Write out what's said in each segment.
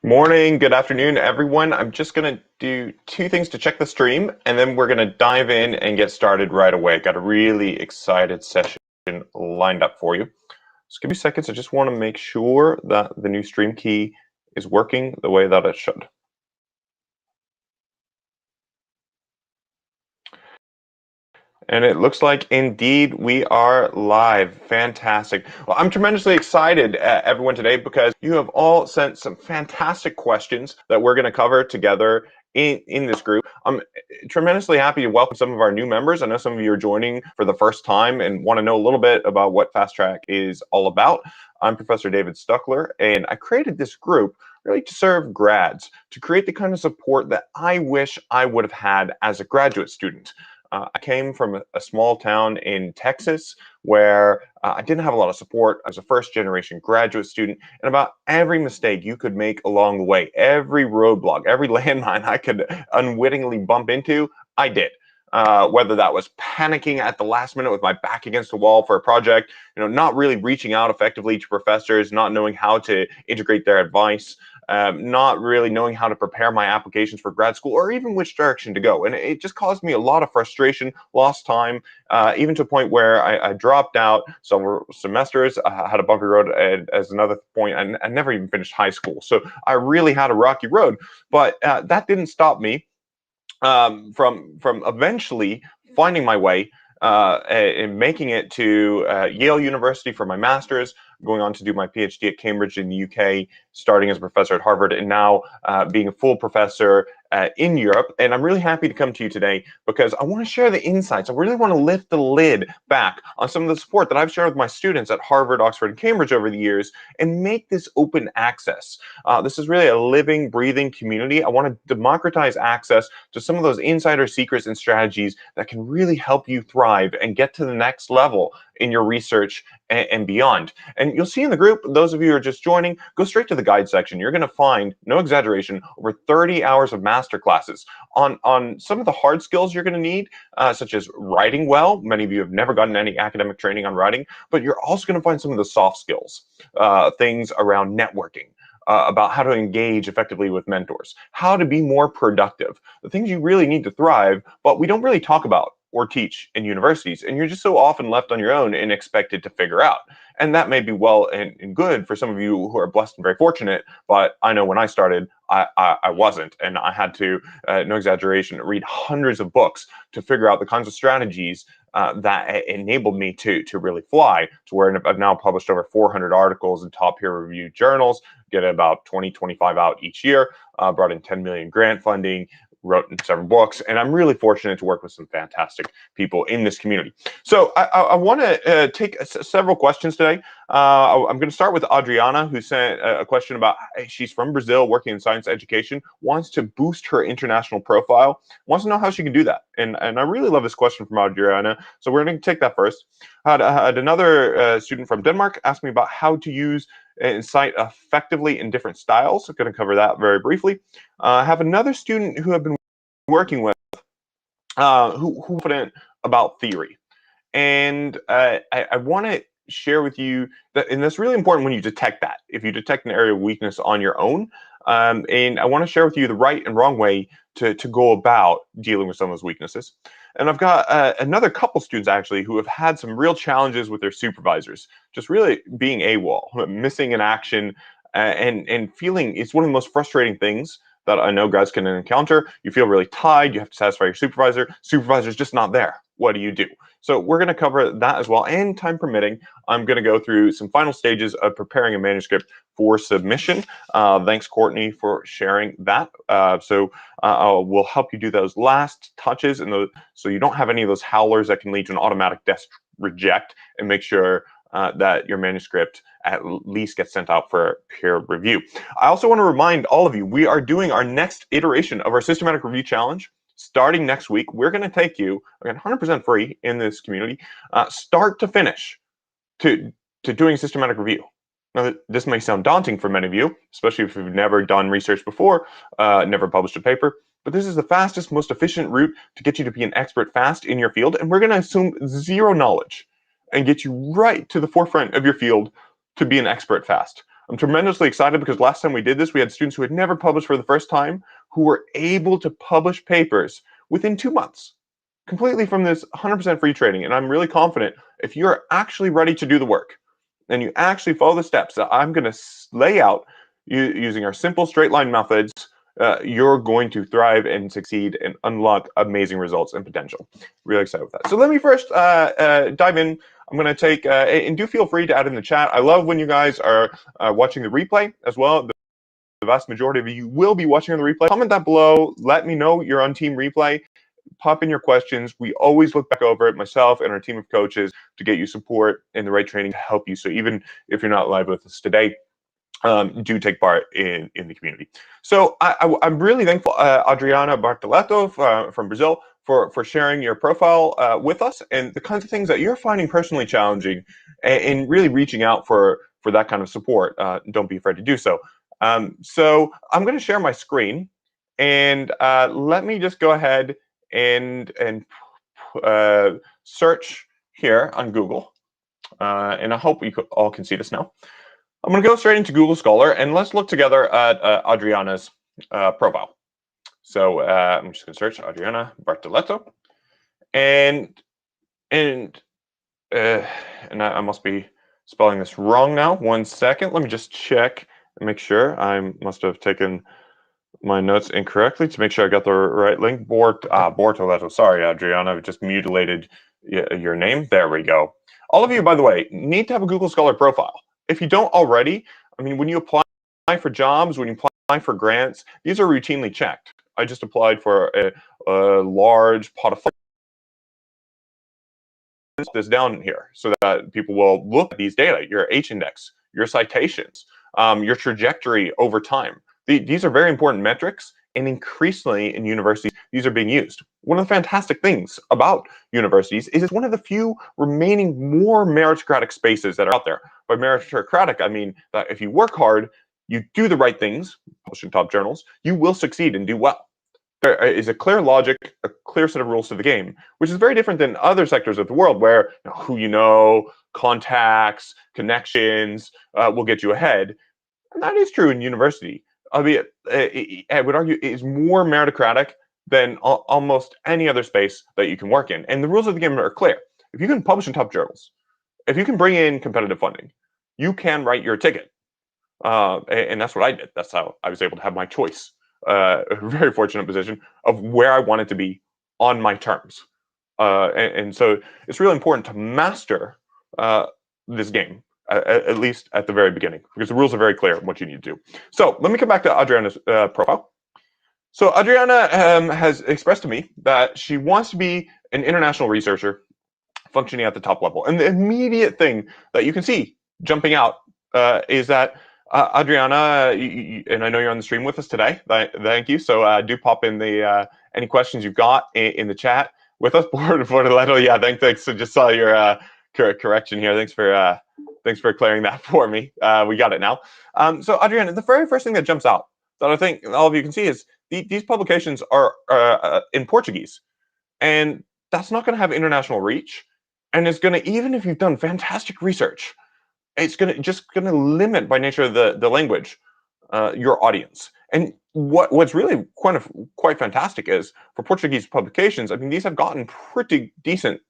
Morning, good afternoon, everyone. I'm just going to do two things to check the stream, and then we're going to dive in and get started right away. Got a really excited session lined up for you. Just give me seconds. I just want to make sure that the new stream key is working the way that it should. And it looks like indeed we are live. Fantastic. Well, I'm tremendously excited, everyone, today because you have all sent some fantastic questions that we're going to cover together in this group. I'm tremendously happy to welcome some of our new members. I know some of you are joining for the first time and want to know a little bit about what Fast Track is all about. I'm Professor David Stuckler, and I created this group really to serve grads, to create the kind of support that I wish I would have had as a graduate student. I came from a small town in Texas where I didn't have a lot of support. I was a first generation graduate student, and about every mistake you could make along the way, every roadblock, every landmine I could unwittingly bump into, I did. Whether that was panicking at the last minute with my back against the wall for a project, not really reaching out effectively to professors, not knowing how to integrate their advice, not really knowing how to prepare my applications for grad school or even which direction to go. And it just caused me a lot of frustration, lost time, even to a point where I dropped out some semesters. I had a bumpy road as another point. I never even finished high school. So I really had a rocky road, but that didn't stop me from eventually finding my way and making it to Yale University for my master's, going on to do my PhD at Cambridge in the UK, starting as a professor at Harvard, and now being a full professor in Europe. And I'm really happy to come to you today because I want to share the insights. I really want to lift the lid back on some of the support that I've shared with my students at Harvard, Oxford, and Cambridge over the years and make this open access. This is really a living, breathing community. I want to democratize access to some of those insider secrets and strategies that can really help you thrive and get to the next level in your research and beyond. And you'll see in the group, those of you who are just joining, go straight to the guide section. You're going to find, no exaggeration, over 30 hours of master classes on some of the hard skills you're going to need, such as writing well. Many of you have never gotten any academic training on writing, but you're also going to find some of the soft skills, things around networking, about how to engage effectively with mentors, how to be more productive, the things you really need to thrive, but we don't really talk about or teach in universities, and you're just so often left on your own and expected to figure out. And that may be well and good for some of you who are blessed and very fortunate, but I know when I started, I wasn't, and I had to, no exaggeration, read hundreds of books to figure out the kinds of strategies that enabled me to really fly to where I've now published over 400 articles in top peer-reviewed journals, get about 25 out each year, brought in 10 million grant funding, wrote in several books, and I'm really fortunate to work with some fantastic people in this community. So I want to take several questions today. I'm going to start with Adriana, who sent a question about, she's from Brazil, working in science education, wants to boost her international profile, wants to know how she can do that. And I really love this question from Adriana, so we're going to take that first. I had another student from Denmark ask me about how to use and cite effectively in different styles. I'm going to cover that very briefly. I have another student who I've been working with who's confident about theory. And I want to share with you that, and that's really important when you detect that, if you detect an area of weakness on your own. And I want to share with you the right and wrong way to go about dealing with some of those weaknesses. And I've got another couple students actually who have had some real challenges with their supervisors, just really being AWOL, missing in action, and feeling it's one of the most frustrating things that I know guys can encounter. You feel really tied, you have to satisfy your supervisor, supervisor's just not there. What do you do? So we're going to cover that as well, and time permitting, I'm going to go through some final stages of preparing a manuscript for submission. Thanks, Courtney, for sharing that. We'll help you do those last touches, and so you don't have any of those howlers that can lead to an automatic desk reject, and make sure that your manuscript at least gets sent out for peer review. I also want to remind all of you, we are doing our next iteration of our Systematic Review Challenge. Starting next week, we're going to take you, again, 100% free in this community, start to finish, to doing systematic review. Now, this may sound daunting for many of you, especially if you've never done research before, never published a paper, but this is the fastest, most efficient route to get you to be an expert fast in your field, and we're going to assume zero knowledge and get you right to the forefront of your field to be an expert fast. I'm tremendously excited because last time we did this, we had students who had never published for the first time who were able to publish papers within 2 months, completely from this 100% free training. And I'm really confident if you're actually ready to do the work and you actually follow the steps that I'm going to lay out using our simple straight line methods, you're going to thrive and succeed and unlock amazing results and potential. Really excited with that. So let me first dive in. I'm going to take, and do feel free to add in the chat. I love when you guys are watching the replay as well. The vast majority of you will be watching on the replay. Comment that below. Let me know you're on Team Replay. Pop in your questions. We always look back over it, myself and our team of coaches, to get you support and the right training to help you. So even if you're not live with us today, do take part in the community. So I'm really thankful, Adriana Bartoletto from Brazil, for sharing your profile with us and the kinds of things that you're finding personally challenging and really reaching out for that kind of support. Don't be afraid to do so. So I'm going to share my screen, and let me just go ahead and search here on Google, and I hope you all can see this now. I'm going to go straight into Google Scholar, and let's look together at Adriana's profile. So I'm just going to search Adriana Bartoletto, and I must be spelling this wrong now. 1 second. Let me just check and make sure. I must have taken my notes incorrectly to make sure I got the right link. Bortoletto. Sorry, Adriana. I've just mutilated your name. There we go. All of you, by the way, need to have a Google Scholar profile. If you don't already, I mean, when you apply for jobs, when you apply for grants, these are routinely checked. I just applied for a large pot of this down here so that people will look at these data, your H-index, your citations, your trajectory over time. These are very important metrics, and increasingly in universities, these are being used. One of the fantastic things about universities is it's one of the few remaining more meritocratic spaces that are out there. By meritocratic, I mean that if you work hard, you do the right things, publish in top journals, you will succeed and do well. There is a clear logic, a clear set of rules to the game, which is very different than other sectors of the world where who you know, contacts, connections will get you ahead. And that is true in university. Albeit, I would argue, it is more meritocratic than almost any other space that you can work in. And the rules of the game are clear. If you can publish in top journals, if you can bring in competitive funding, you can write your ticket. And that's what I did. That's how I was able to have my choice. A very fortunate position of where I wanted to be on my terms. And so it's really important to master this game, at least at the very beginning, because the rules are very clear what you need to do. So let me come back to Adriana's profile. So Adriana has expressed to me that she wants to be an international researcher functioning at the top level. And the immediate thing that you can see jumping out is that Adriana, and I know you're on the stream with us today. Thank you. So do pop in the any questions you've got in the chat with us. Bortoletto, yeah, thanks. So just saw your correction here. Thanks for clearing that for me. We got it now. So Adriana, the very first thing that jumps out that I think all of you can see is these publications are in Portuguese, and that's not going to have international reach. And it's going to, even if you've done fantastic research, it's just going to limit by nature of the language your audience. And what's really quite fantastic is for Portuguese publications, I mean, these have gotten pretty decent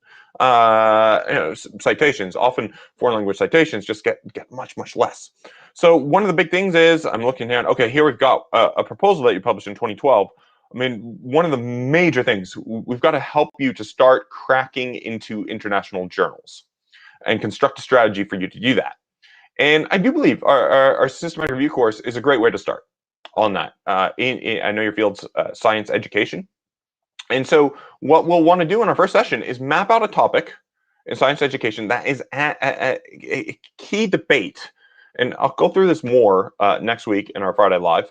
citations. Often foreign language citations just get much less. So one of the big things is, I'm looking here, and okay, here we've got a proposal that you published in 2012. I mean, one of the major things, we've got to help you to start cracking into international journals and construct a strategy for you to do that. And I do believe our systematic review course is a great way to start on that. I know your field's science education. And so what we'll want to do in our first session is map out a topic in science education that is a key debate. And I'll go through this more next week in our Friday Live.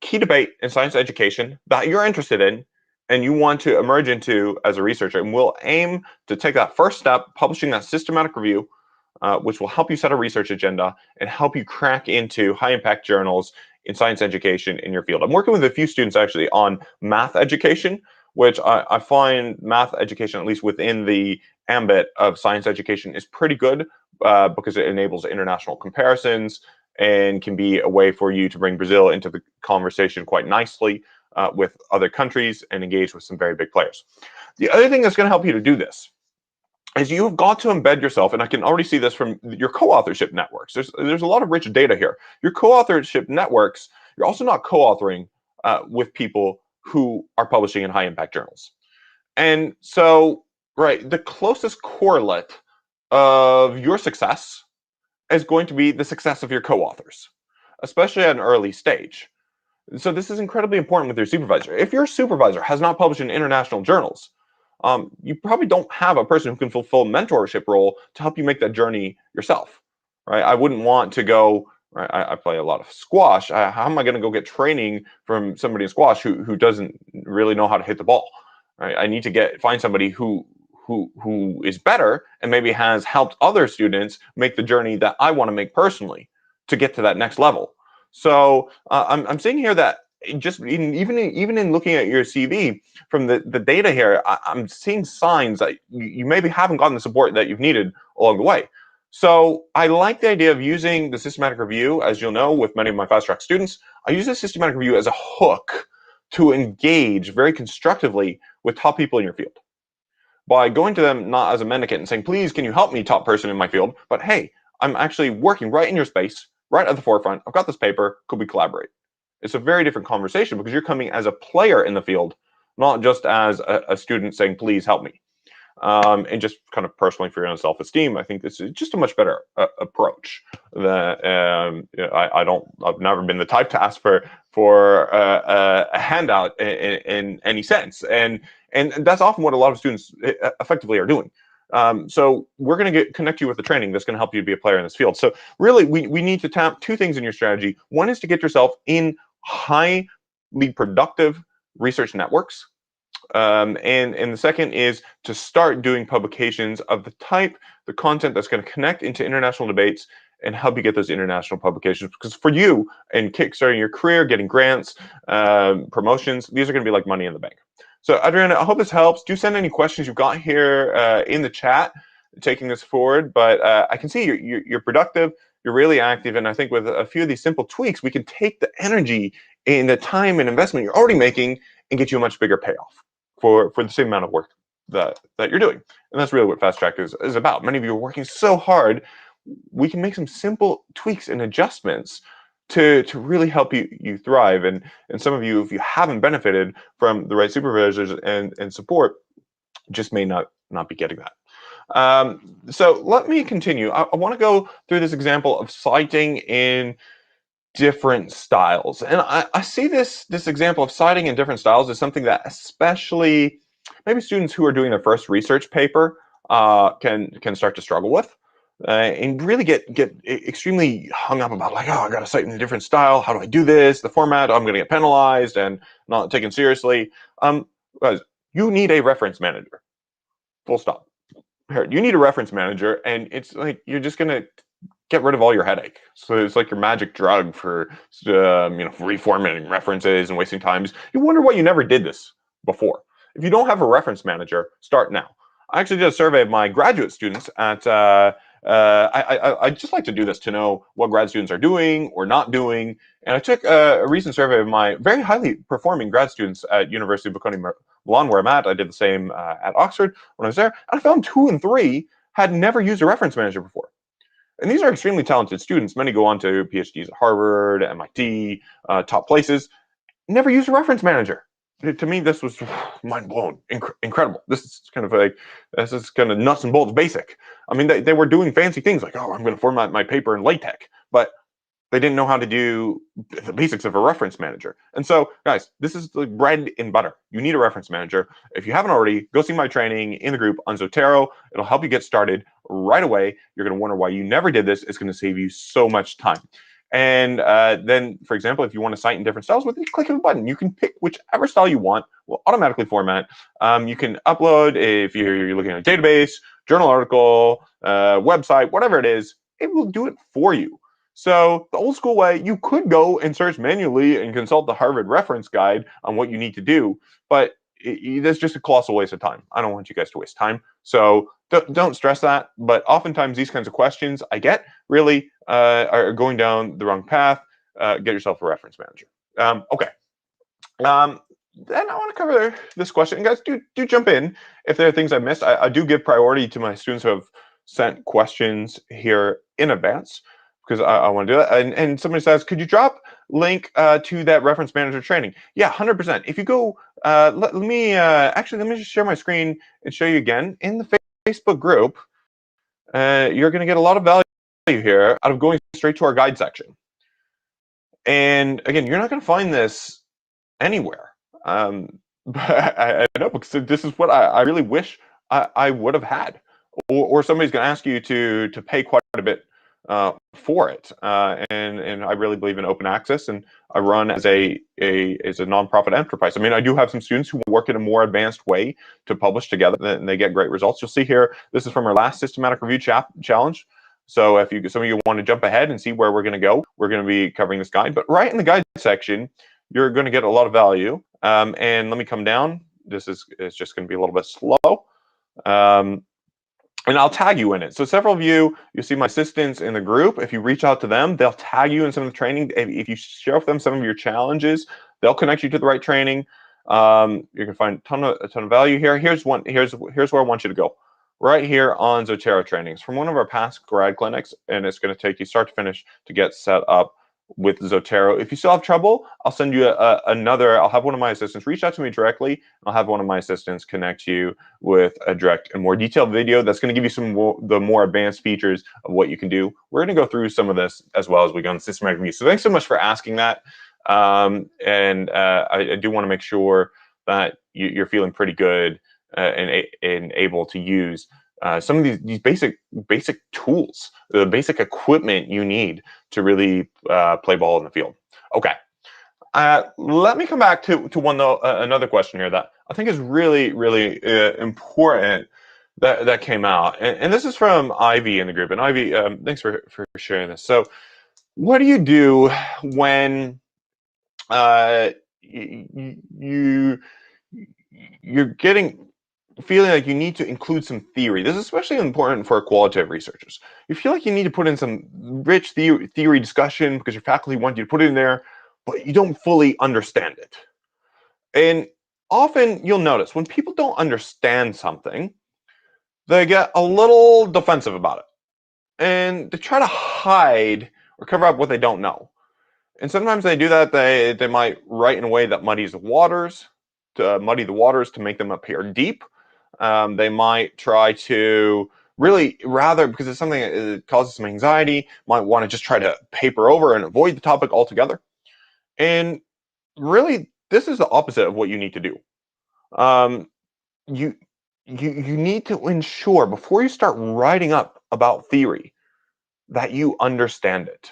Key debate in science education that you're interested in and you want to emerge into as a researcher. And we'll aim to take that first step, publishing that systematic review, which will help you set a research agenda and help you crack into high-impact journals in science education in your field. I'm working with a few students actually on math education, which I find math education, at least within the ambit of science education, is pretty good because it enables international comparisons and can be a way for you to bring Brazil into the conversation quite nicely with other countries and engage with some very big players. The other thing that's going to help you to do this is you've got to embed yourself, and I can already see this from your co-authorship networks. There's a lot of rich data here. Your co-authorship networks, you're also not co-authoring with people who are publishing in high impact journals. And so, right, the closest correlate of your success is going to be the success of your co-authors, especially at an early stage. So this is incredibly important with your supervisor. If your supervisor has not published in international journals, you probably don't have a person who can fulfill a mentorship role to help you make that journey yourself, right? I wouldn't want to go. Right, I play a lot of squash. How am I going to go get training from somebody in squash who doesn't really know how to hit the ball? Right? I need to find somebody who is better and maybe has helped other students make the journey that I want to make personally to get to that next level. So I'm seeing here that just even in looking at your CV from the data here, I'm seeing signs that you maybe haven't gotten the support that you've needed along the way. So I like the idea of using the systematic review. As you'll know, with many of my fast track students, I use the systematic review as a hook to engage very constructively with top people in your field by going to them not as a mendicant and saying, please, can you help me, top person in my field? But hey, I'm actually working right in your space, right at the forefront. I've got this paper. Could we collaborate? It's a very different conversation because you're coming as a player in the field, not just as a student saying, please help me. And just kind of personally for your own self-esteem, I think this is just a much better approach. That I've never been the type to ask for a handout in any sense, and that's often what a lot of students effectively are doing. So we're going to connect you with the training that's going to help you to be a player in this field. So really, we need to tap two things in your strategy. One is to get yourself in highly productive research networks. And the second is to start doing publications of the content that's going to connect into international debates and help you get those international publications. Because for you, in kickstarting your career, getting grants, promotions, these are going to be like money in the bank. So Adriana, I hope this helps. Do send any questions you've got here in the chat, taking this forward. But I can see you're productive, you're really active, and I think with a few of these simple tweaks, we can take the energy and the time and investment you're already making and get you a much bigger payoff for the same amount of work that you're doing. And that's really what Fast Track is about. Many of you are working so hard. We can make some simple tweaks and adjustments to really help you thrive. And some of you, if you haven't benefited from the right supervisors and support, just may not be getting that. So let me continue. I want to go through this example of citing in different styles. And I see this example of citing in different styles as something that especially maybe students who are doing their first research paper can start to struggle with. And really get extremely hung up about like, oh, I got to cite in a different style. How do I do this? The format, I'm going to get penalized and not taken seriously. Guys, you need a reference manager. Full stop. You need a reference manager, and it's like you're just going to get rid of all your headache. So it's like your magic drug for reformatting references and wasting times. You wonder why you never did this before. If you don't have a reference manager, start now. I actually did a survey of my graduate students at. I just like to do this to know what grad students are doing or not doing. And I took a recent survey of my very highly performing grad students at University of Bocconi Milan, where I'm at. I did the same at Oxford when I was there. And I found 2 and 3 had never used a reference manager before. And these are extremely talented students. Many go on to PhDs at Harvard, MIT, top places. Never used a reference manager. To me, this was mind blown, incredible. This is kind of nuts and bolts basic. I mean, they were doing fancy things like, oh, I'm going to format my paper in LaTeX, but they didn't know how to do the basics of a reference manager. And so, guys, this is the bread and butter. You need a reference manager. If you haven't already, go see my training in the group on Zotero. It'll help you get started right away. You're going to wonder why you never did this. It's going to save you so much time. And then, for example, if you want to cite in different styles, with a click of a button, you can pick whichever style you want. We'll automatically format. You can upload if you're looking at a database, journal article, website, whatever it is. It will do it for you. So the old school way, you could go and search manually and consult the Harvard reference guide on what you need to do. But that's just a colossal waste of time. I don't want you guys to waste time. So don't stress that. But oftentimes these kinds of questions I get really are going down the wrong path. Get yourself a reference manager. Okay. Then I want to cover this question. And guys, do jump in if there are things I missed. I do give priority to my students who have sent questions here in advance because I want to do that. And somebody says, could you drop link to that reference manager training? Yeah, 100%. If you go, let me actually, let me just share my screen and show you again. In the Facebook group, you're going to get a lot of value here out of going straight to our guide section. And again, you're not going to find this anywhere. But I know because this is what I really wish I would have had, or somebody's going to ask you to pay quite a bit for it. And I really believe in open access, and I run as a nonprofit enterprise. I mean, I do have some students who work in a more advanced way to publish together, and they get great results. You'll see here, this is from our last systematic review challenge. So if some of you want to jump ahead and see where we're going to go, we're going to be covering this guide. But right in the guide section, you're going to get a lot of value. And let me come down. This is it's just going to be a little bit slow. And I'll tag you in it. So several of you see my assistants in the group. If you reach out to them, they'll tag you in some of the training. If you share with them some of your challenges, they'll connect you to the right training. You can find a ton of value here. Here's where I want you to go. Right here on Zotero trainings from one of our past grad clinics, and it's going to take you start to finish to get set up with Zotero. If you still have trouble, I'll send you I'll have one of my assistants reach out to me directly. I'll have one of my assistants connect you with a direct and more detailed video that's going to give you the more advanced features of what you can do. We're going to go through some of this as well as we go on systematic review. So thanks so much for asking that. I do want to make sure that you're feeling pretty good and able to use some of these basic tools, the basic equipment you need to really play ball in the field. Okay, let me come back to another question here that I think is really important that came out, and this is from Ivy in the group. And Ivy, thanks for sharing this. So, what do you do when you're feeling like you need to include some theory? This is especially important for qualitative researchers. You feel like you need to put in some rich theory discussion because your faculty want you to put it in there, but you don't fully understand it. And often you'll notice when people don't understand something, they get a little defensive about it. And they try to hide or cover up what they don't know. And sometimes they do that. They might write in a way that muddy the waters to make them appear deep. They might try to really, rather because it's something that causes some anxiety, might want to just try to paper over and avoid the topic altogether. And really, this is the opposite of what you need to do. You need to ensure before you start writing up about theory that you understand it.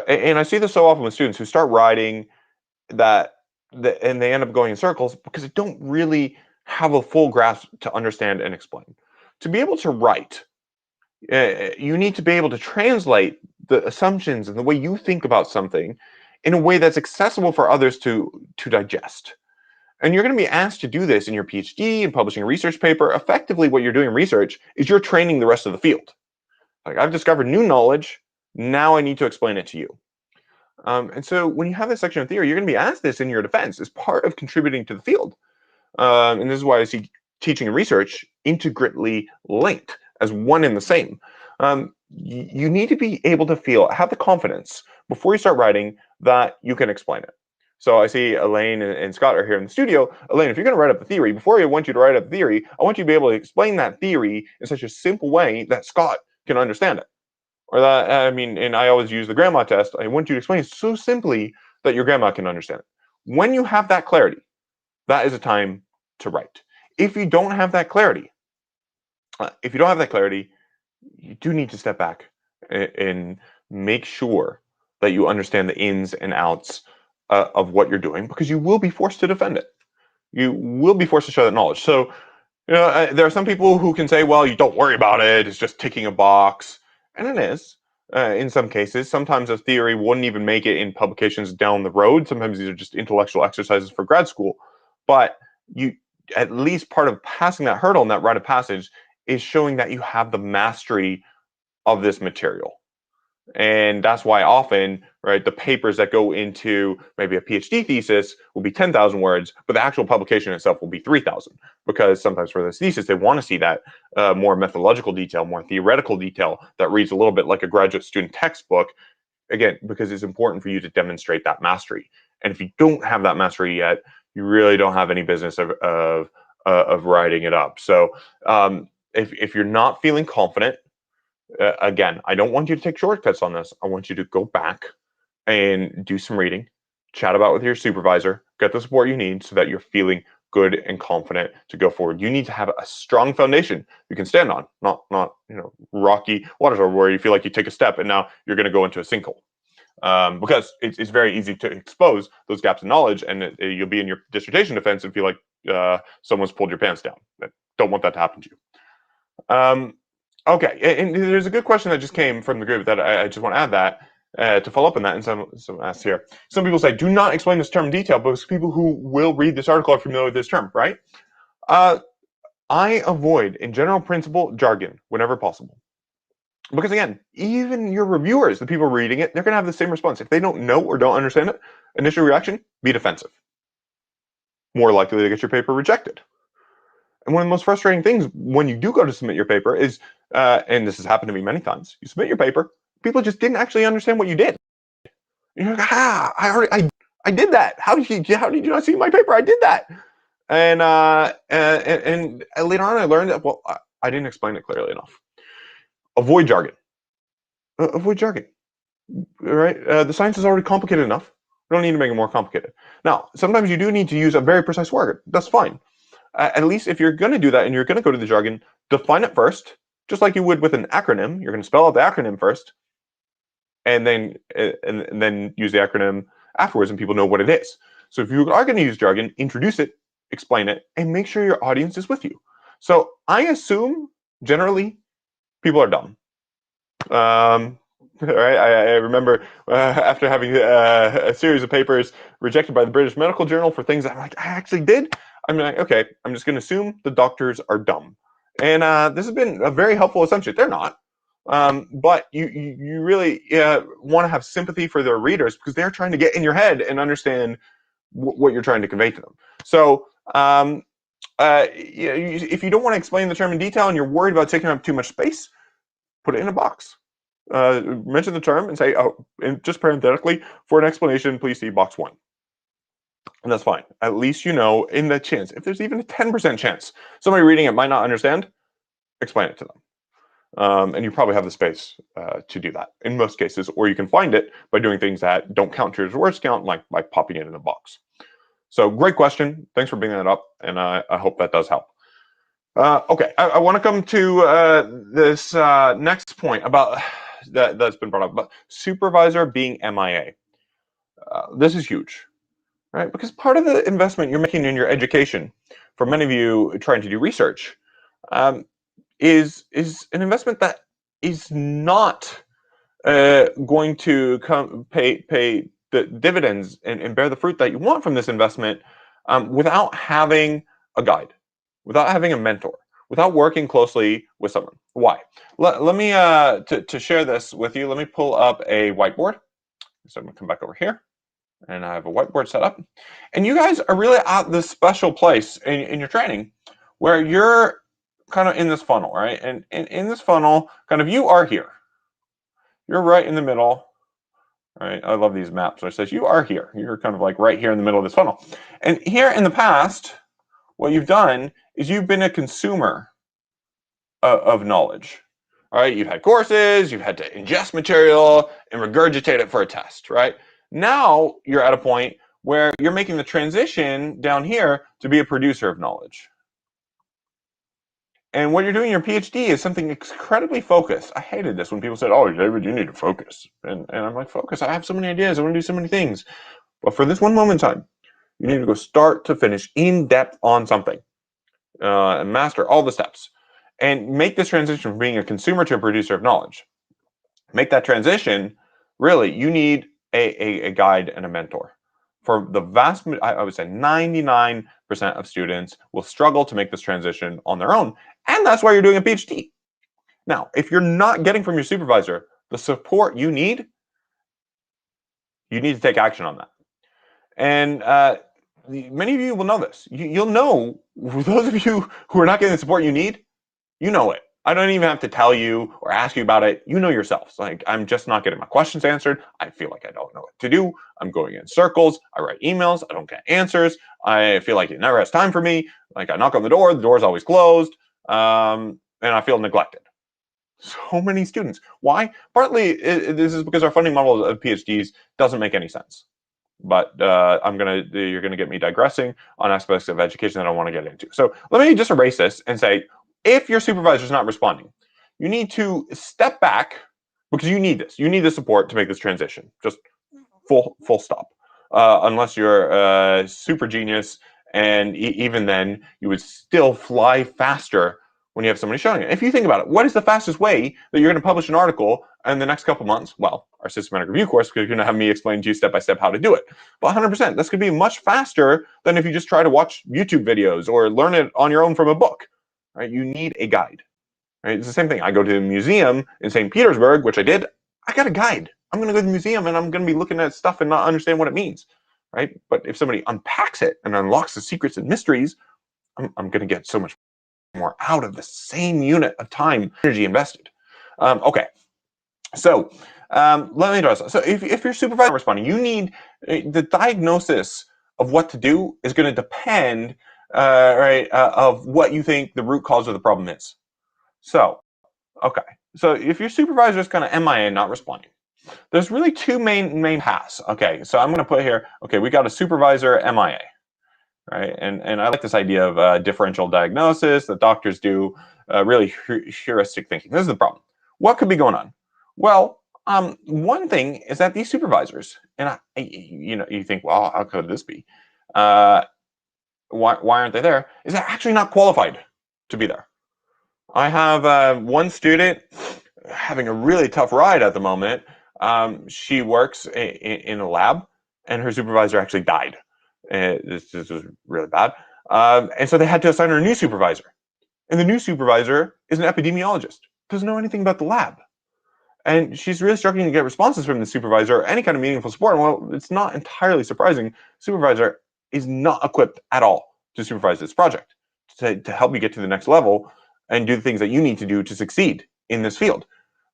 And I see this so often with students who start writing and they end up going in circles because they don't really have a full grasp to understand and explain. To be able to write, you need to be able to translate the assumptions and the way you think about something in a way that's accessible for others to digest. And you're going to be asked to do this in your PhD and publishing a research paper. Effectively, what you're doing in research is you're training the rest of the field. Like, I've discovered new knowledge, now I need to explain it to you. And so when you have this section of theory, you're going to be asked this in your defense as part of contributing to the field. And this is why I see teaching and research intricately linked as one and the same. You need to be able to have the confidence before you start writing that you can explain it. So I see Elaine and Scott are here in the studio. Elaine, if you're going to write up the theory, before I want you to write up the theory, I want you to be able to explain that theory in such a simple way that Scott can understand it. Or that, I mean, and I always use the grandma test. I want you to explain it so simply that your grandma can understand it. When you have that clarity, that is a time to write. If you don't have that clarity, you do need to step back and make sure that you understand the ins and outs of what you're doing, because you will be forced to defend it. You will be forced to show that knowledge. So, there are some people who can say, well, you don't worry about it. It's just ticking a box. And it is, in some cases. Sometimes a theory wouldn't even make it in publications down the road. Sometimes these are just intellectual exercises for grad school. But you at least part of passing that hurdle and that rite of passage is showing that you have the mastery of this material. And that's why often, right, the papers that go into maybe a PhD thesis will be 10,000 words, but the actual publication itself will be 3,000. Because sometimes for this thesis, they want to see that more methodological detail, more theoretical detail that reads a little bit like a graduate student textbook. Again, because it's important for you to demonstrate that mastery. And if you don't have that mastery yet, you really don't have any business of writing it up. So if you're not feeling confident, again, I don't want you to take shortcuts on this. I want you to go back and do some reading, chat about with your supervisor, get the support you need so that you're feeling good and confident to go forward. You need to have a strong foundation you can stand on, not rocky waters where you feel like you take a step and now you're going to go into a sinkhole. Because it's very easy to expose those gaps in knowledge, and you'll be in your dissertation defense and feel like someone's pulled your pants down. I don't want that to happen to you. Okay, and there's a good question that just came from the group that I just want to add that to follow up on that. And some asks here. Some people say, do not explain this term in detail, because people who will read this article are familiar with this term, right? I avoid, in general principle, jargon whenever possible. Because again, even your reviewers, the people reading it, they're going to have the same response. If they don't know or don't understand it, initial reaction, be defensive. More likely to get your paper rejected. And one of the most frustrating things when you do go to submit your paper is, and this has happened to me many times, you submit your paper, people just didn't actually understand what you did. You're like, I did that. How did you not see my paper? I did that. And later on, I learned that, well, I didn't explain it clearly enough. Avoid jargon. Avoid jargon. Right? The science is already complicated enough. We don't need to make it more complicated. Now, sometimes you do need to use a very precise word. That's fine. At least if you're going to do that and you're going to go to the jargon, define it first, just like you would with an acronym. You're going to spell out the acronym first, and then use the acronym afterwards, and people know what it is. So if you are going to use jargon, introduce it, explain it, and make sure your audience is with you. So I assume generally people are dumb. Right? I remember after having a series of papers rejected by the British Medical Journal for things that I'm like, I actually did. I'm like, okay, I'm just going to assume the doctors are dumb. And this has been a very helpful assumption. They're not. But you really want to have sympathy for their readers, because they're trying to get in your head and understand what you're trying to convey to them. So if you don't want to explain the term in detail and you're worried about taking up too much space, put it in a box. Mention the term and say, oh, and just parenthetically, for an explanation, please see box 1. And that's fine. At least you know, in the chance, if there's even a 10% chance somebody reading it might not understand, explain it to them. And you probably have the space to do that in most cases, or you can find it by doing things that don't count towards words count, like popping it in a box. So great question. Thanks for bringing that up, and I hope that does help. Okay, I want to come to this next point about that's been brought up, but supervisor being MIA. This is huge, right? Because part of the investment you're making in your education, for many of you trying to do research, is an investment that is not going to pay the dividends and bear the fruit that you want from this investment without having a guide, without having a mentor, without working closely with someone. Why? Let me to share this with you. Let me pull up a whiteboard. So I'm gonna come back over here, and I have a whiteboard set up. And you guys are really at this special place in your training where you're kind of in this funnel, right? And in this funnel, kind of you are here. You're right in the middle, right? I love these maps. So it says you are here. You're kind of like right here in the middle of this funnel. And here in the past, what you've done is you've been a consumer of knowledge. All right, you've had courses, you've had to ingest material and regurgitate it for a test, right? Now you're at a point where you're making the transition down here to be a producer of knowledge. And what you're doing in your PhD is something incredibly focused. I hated this when people said, oh, David, you need to focus. And I'm like, focus, I have so many ideas, I want to do so many things. But for this one moment in time, you need to go start to finish in depth on something and master all the steps. And make this transition from being a consumer to a producer of knowledge. Make that transition, really, you need a guide and a mentor. for the I would say 99% of students will struggle to make this transition on their own. And that's why you're doing a PhD. Now, if you're not getting from your supervisor the support you need to take action on that. And many of you will know this. You'll know, those of you who are not getting the support you need, you know it. I don't even have to tell you or ask you about it. You know yourselves. Like, I'm just not getting my questions answered. I feel like I don't know what to do. I'm going in circles. I write emails. I don't get answers. I feel like it never has time for me. Like, I knock on the door's always closed. And I feel neglected. So many students. Why? Partly, this is because our funding model of PhDs doesn't make any sense. But you're gonna get me digressing on aspects of education that I want to get into. So let me just erase this and say, if your supervisor is not responding, you need to step back because you need this. You need the support to make this transition. Just full stop. Unless you're a super genius, and even then, you would still fly faster when you have somebody showing it. If you think about it, what is the fastest way that you're going to publish an article in the next couple months? Well, our systematic review course, because you're going to have me explain to you step by step how to do it. But 100%, that's going to be much faster than if you just try to watch YouTube videos or learn it on your own from a book. Right? You need a guide. Right? It's the same thing. I go to the museum in St. Petersburg, which I did. I got a guide. I'm going to go to the museum and I'm going to be looking at stuff and not understand what it means. Right? But if somebody unpacks it and unlocks the secrets and mysteries, I'm going to get so much more out of the same unit of time, energy invested. Okay, so let me address that. So if your supervisor is responding, you need the diagnosis of what to do is going to depend, of what you think the root cause of the problem is. So, okay, so if your supervisor is kind of MIA, not responding, there's really two main paths. Okay, so I'm going to put here. Okay, we got a supervisor MIA. Right, and I like this idea of differential diagnosis that doctors do, really heuristic thinking. This is the problem. What could be going on? Well, one thing is that these supervisors, and you think, well, how could this be? Why aren't they there? Is they're actually not qualified to be there. I have one student having a really tough ride at the moment. She works in a lab, and her supervisor actually died. This was really bad. And so they had to assign her a new supervisor. And the new supervisor is an epidemiologist, doesn't know anything about the lab. And she's really struggling to get responses from the supervisor or any kind of meaningful support. Well, it's not entirely surprising. Supervisor is not equipped at all to supervise this project, to help you get to the next level and do the things that you need to do to succeed in this field.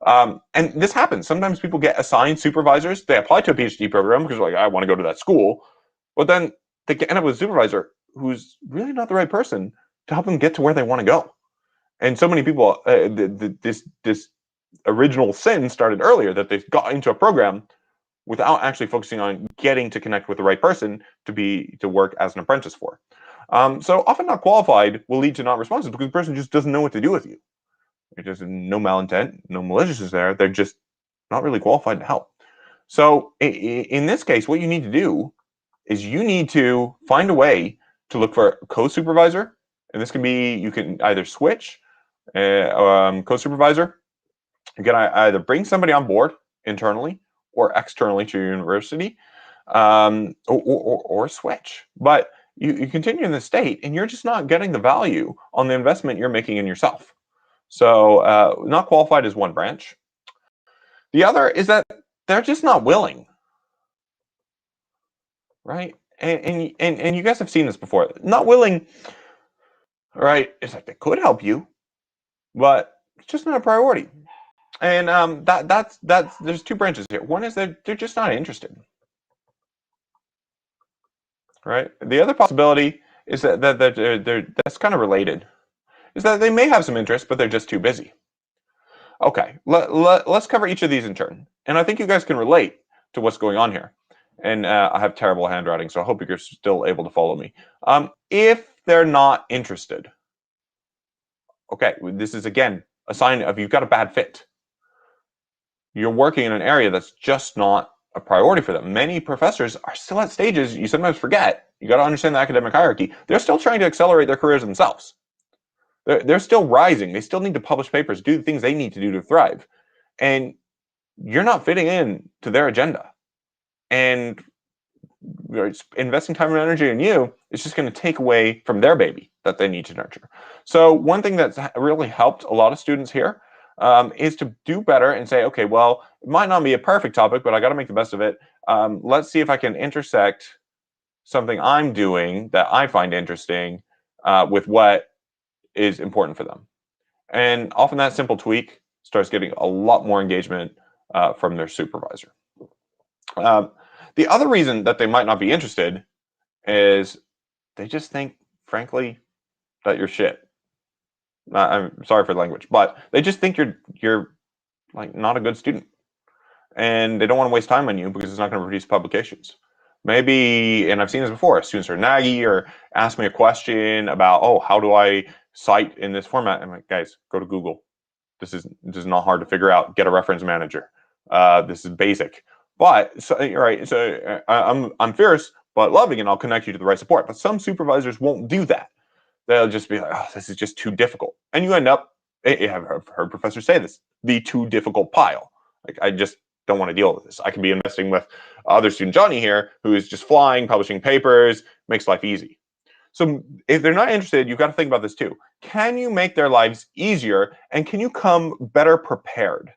And this happens. Sometimes people get assigned supervisors. They apply to a PhD program because like, I want to go to that school. But then they end up with a supervisor who's really not the right person to help them get to where they want to go. And so many people, this original sin started earlier, that they've got into a program without actually focusing on getting to connect with the right person to work as an apprentice for. So often not qualified will lead to not responsive because the person just doesn't know what to do with you. There's no malintent, no maliciousness there. They're just not really qualified to help. So in this case, what you need to do is you need to find a way to look for a co-supervisor. And this can be, you can either switch co-supervisor. You can either bring somebody on board internally or externally to your university, or switch. But you continue in this state and you're just not getting the value on the investment you're making in yourself. So not qualified is one branch. The other is that they're just not willing. Right? And you guys have seen this before. Not willing, right? It's like they could help you, but it's just not a priority. And that's there's two branches here. One is that they're just not interested. Right? The other possibility is that they're that's kind of related. Is that they may have some interest, but they're just too busy. Okay, let's cover each of these in turn. And I think you guys can relate to what's going on here. And I have terrible handwriting, so I hope you're still able to follow me. If they're not interested, okay, this is again a sign of you've got a bad fit. You're working in an area that's just not a priority for them. Many professors are still at stages you sometimes forget. You got to understand the academic hierarchy. They're still trying to accelerate their careers themselves. They're still rising. They still need to publish papers, do the things they need to do to thrive. And you're not fitting in to their agenda. And investing time and energy in you is just going to take away from their baby that they need to nurture. So one thing that's really helped a lot of students here is to do better and say, okay, well, it might not be a perfect topic, but I got to make the best of it. Let's see if I can intersect something I'm doing that I find interesting with what is important for them. And often that simple tweak starts getting a lot more engagement from their supervisor. Um, the other reason that they might not be interested is they just think, frankly, that you're shit. I'm sorry for the language, but they just think you're like not a good student, and they don't want to waste time on you because it's not going to produce publications. Maybe, and I've seen this before, students are naggy or ask me a question about, oh, how do I cite in this format? I'm like, guys, go to Google. This is not hard to figure out. Get a reference manager. This is basic. But so, you're right. So I'm fierce but loving, and I'll connect you to the right support. But some supervisors won't do that. They'll just be like, oh, this is just too difficult, and you end up. I've heard professors say this: the too difficult pile. Like, I just don't want to deal with this. I can be investing with other student Johnny here, who is just flying, publishing papers, makes life easy. So if they're not interested, you've got to think about this too. Can you make their lives easier, and can you come better prepared?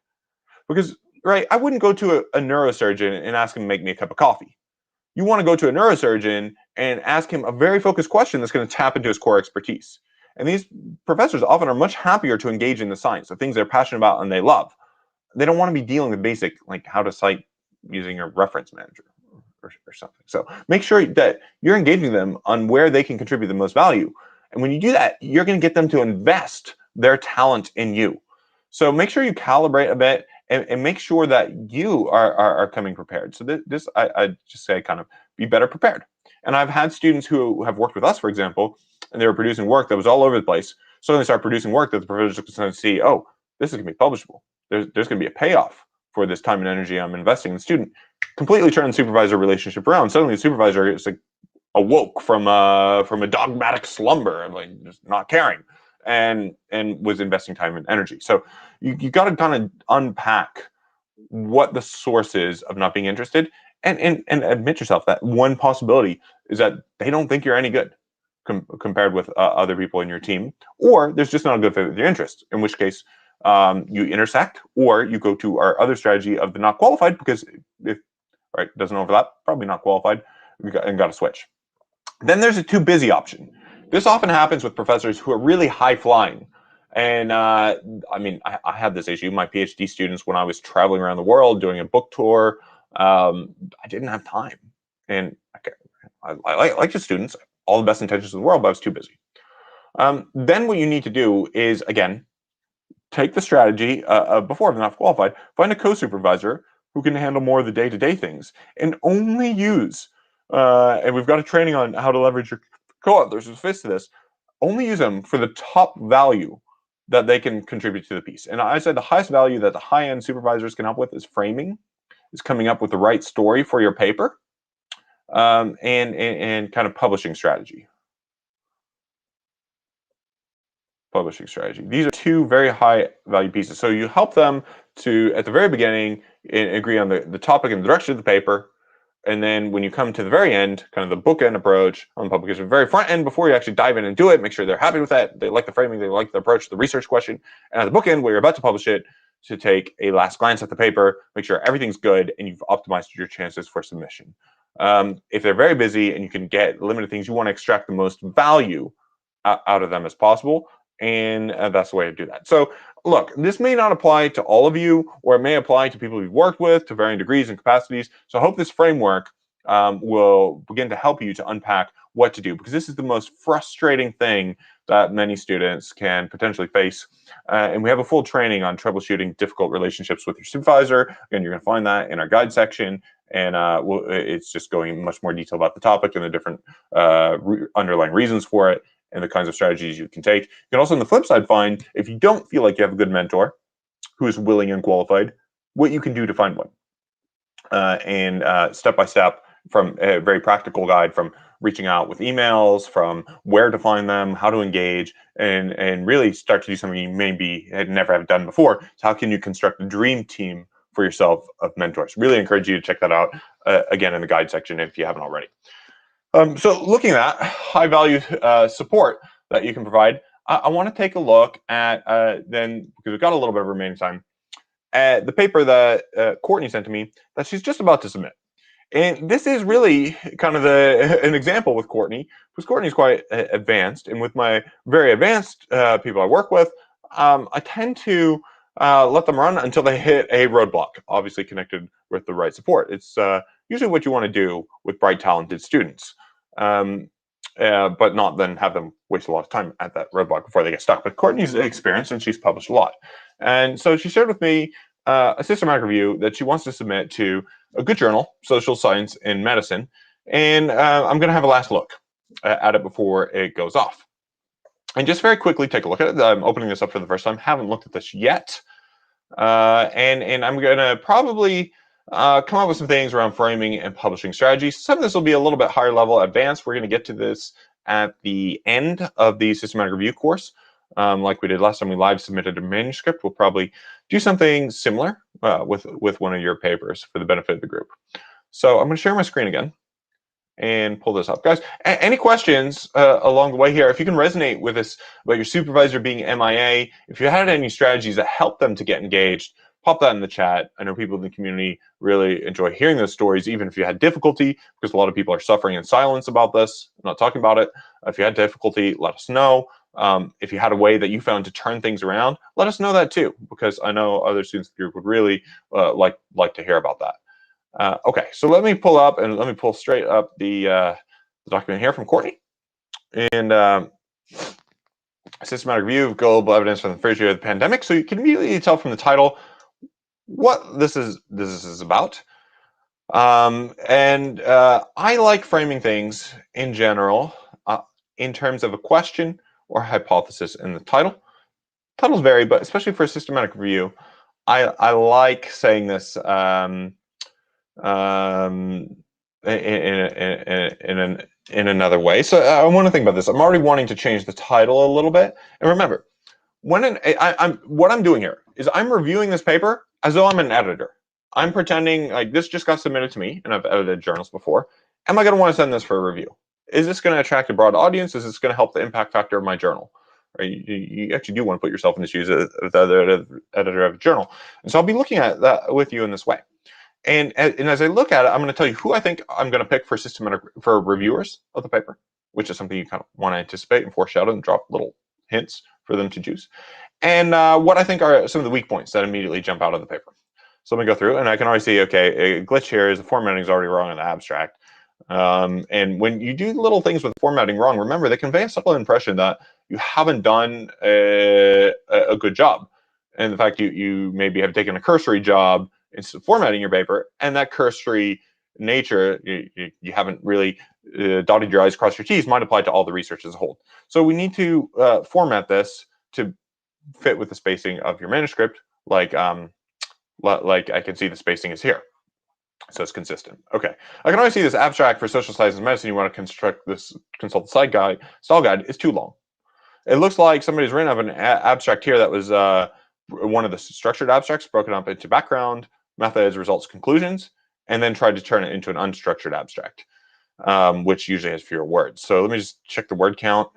Because, right, I wouldn't go to a neurosurgeon and ask him to make me a cup of coffee. You want to go to a neurosurgeon and ask him a very focused question that's going to tap into his core expertise. And these professors often are much happier to engage in the science, the things they're passionate about and they love. They don't want to be dealing with basic, like how to cite using a reference manager or something. So make sure that you're engaging them on where they can contribute the most value. And when you do that, you're going to get them to invest their talent in you. So make sure you calibrate a bit and make sure that you are coming prepared. So this I just say kind of be better prepared. And I've had students who have worked with us, for example, and they were producing work that was all over the place. So they start producing work that the professors can see, oh, this is going to be publishable. There's going to be a payoff for this time and energy I'm investing in the student. Completely turn the supervisor relationship around. Suddenly the supervisor is like awoke from a dogmatic slumber, like just not caring, and was investing time and energy. So you got to kind of unpack what the source is of not being interested, and admit yourself that one possibility is that they don't think you're any good compared with other people in your team, or there's just not a good fit with your interests. In which case, you intersect, or you go to our other strategy of the not qualified, because if right doesn't overlap, probably not qualified, and got to switch. Then there's a too busy option. This often happens with professors who are really high flying. And I mean, I had this issue. My PhD students, when I was traveling around the world doing a book tour, I didn't have time. And I like the students, all the best intentions in the world, but I was too busy. Then what you need to do is, again, take the strategy before I'm not qualified, find a co-supervisor who can handle more of the day-to-day things, and only use, and we've got a training on how to leverage your co-authors who fits to this, only use them for the top value that they can contribute to the piece. And I said the highest value that the high-end supervisors can help with is framing, is coming up with the right story for your paper, and kind of publishing strategy. These are two very high value pieces. So you help them to, at the very beginning, agree on the topic and the direction of the paper. And then when you come to the very end, kind of the bookend approach on the publication, very front end, before you actually dive in and do it, make sure they're happy with that. They like the framing, they like the approach, the research question. And at the bookend, where you're about to publish it, to take a last glance at the paper, make sure everything's good, and you've optimized your chances for submission. If they're very busy and you can get limited things, you want to extract the most value out of them as possible. And that's the way to do that. So look, this may not apply to all of you, or it may apply to people you've worked with to varying degrees and capacities. So I hope this framework will begin to help you to unpack what to do, because this is the most frustrating thing that many students can potentially face. And we have a full training on troubleshooting difficult relationships with your supervisor. Again, you're going to find that in our guide section. And it's just going in much more detail about the topic and the different underlying reasons for it, and the kinds of strategies you can take. You can also, on the flip side, find, if you don't feel like you have a good mentor who is willing and qualified, what you can do to find one. And step by step, from a very practical guide, from reaching out with emails, from where to find them, how to engage, and really start to do something you maybe had never have done before. So how can you construct a dream team for yourself of mentors. Really encourage you to check that out again in the guide section if you haven't already. So looking at high value support that you can provide, I want to take a look at then, because we've got a little bit of remaining time, the paper that Courtney sent to me that she's just about to submit. And this is really kind of an example with Courtney, because Courtney's quite advanced. And with my very advanced people I work with, I tend to let them run until they hit a roadblock, obviously connected with the right support. It's usually what you want to do with bright, talented students, but not then have them waste a lot of time at that roadblock before they get stuck. But Courtney's experienced and she's published a lot. And so she shared with me a systematic review that she wants to submit to a good journal, Social Science in Medicine. And I'm going to have a last look at it before it goes off. And just very quickly take a look at it. I'm opening this up for the first time. Haven't looked at this yet. And I'm going to probably come up with some things around framing and publishing strategies. Some of this will be a little bit higher level advanced. We're going to get to this at the end of the systematic review course. Like we did last time we live submitted a manuscript. We'll probably do something similar with one of your papers for the benefit of the group. So I'm going to share my screen again and pull this up. Guys, any questions along the way here? If you can resonate with this about your supervisor being MIA, if you had any strategies that help them to get engaged, pop that in the chat. I know people in the community really enjoy hearing those stories, even if you had difficulty, because a lot of people are suffering in silence about this, not talking about it. If you had difficulty, let us know. If you had a way that you found to turn things around, let us know that too, because I know other students in the group would really like to hear about that. Okay, so let me pull straight up the document here from Courtney. And systematic review of global evidence from the first year of the pandemic. So you can immediately tell from the title what this is about. I like framing things in general in terms of a question or hypothesis in the title. Titles vary, but especially for a systematic review, I like saying this in another way. So I want to think about this. I'm already wanting to change the title a little bit. And remember, what I'm doing here is I'm reviewing this paper as though I'm an editor. I'm pretending like this just got submitted to me, and I've edited journals before. Am I going to want to send this for a review? Is this going to attract a broad audience? Is this going to help the impact factor of my journal? Right? You actually do want to put yourself in the shoes of the other editor of a journal. And so I'll be looking at that with you in this way. And as I look at it, I'm going to tell you who I think I'm going to pick for reviewers of the paper, which is something you kind of want to anticipate and foreshadow and drop little hints for them to choose. And what I think are some of the weak points that immediately jump out of the paper. So let me go through, and I can already see, okay, a glitch here is the formatting is already wrong in the abstract. And when you do little things with formatting wrong, remember, they convey a subtle impression that you haven't done a good job. And the fact you maybe have taken a cursory job instead of formatting your paper, and that cursory nature, you haven't really dotted your I's, crossed your T's, might apply to all the research as a whole. So we need to format this to fit with the spacing of your manuscript, like I can see the spacing is here. So it's consistent. Okay. I can always see this abstract for social sciences and medicine. You want to construct this consult the style guide is too long. It looks like somebody's written up an abstract here that was one of the structured abstracts broken up into background, methods, results, conclusions, and then tried to turn it into an unstructured abstract, which usually has fewer words. So let me just check the word count.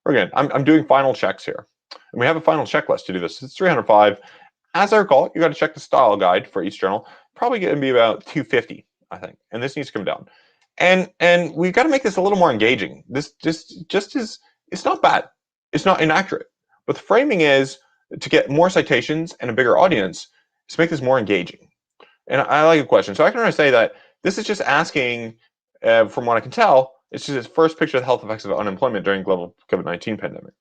Again, I'm doing final checks here. And we have a final checklist to do this. It's 305. As I recall, you got to check the style guide for each journal. Probably going to be about 250, I think. And this needs to come down. And we've got to make this a little more engaging. This just is, it's not bad. It's not inaccurate. But the framing is to get more citations and a bigger audience to make this more engaging. And I like a question. So I can really say that this is just asking, from what I can tell, it's just its first picture of the health effects of unemployment during global COVID-19 pandemic.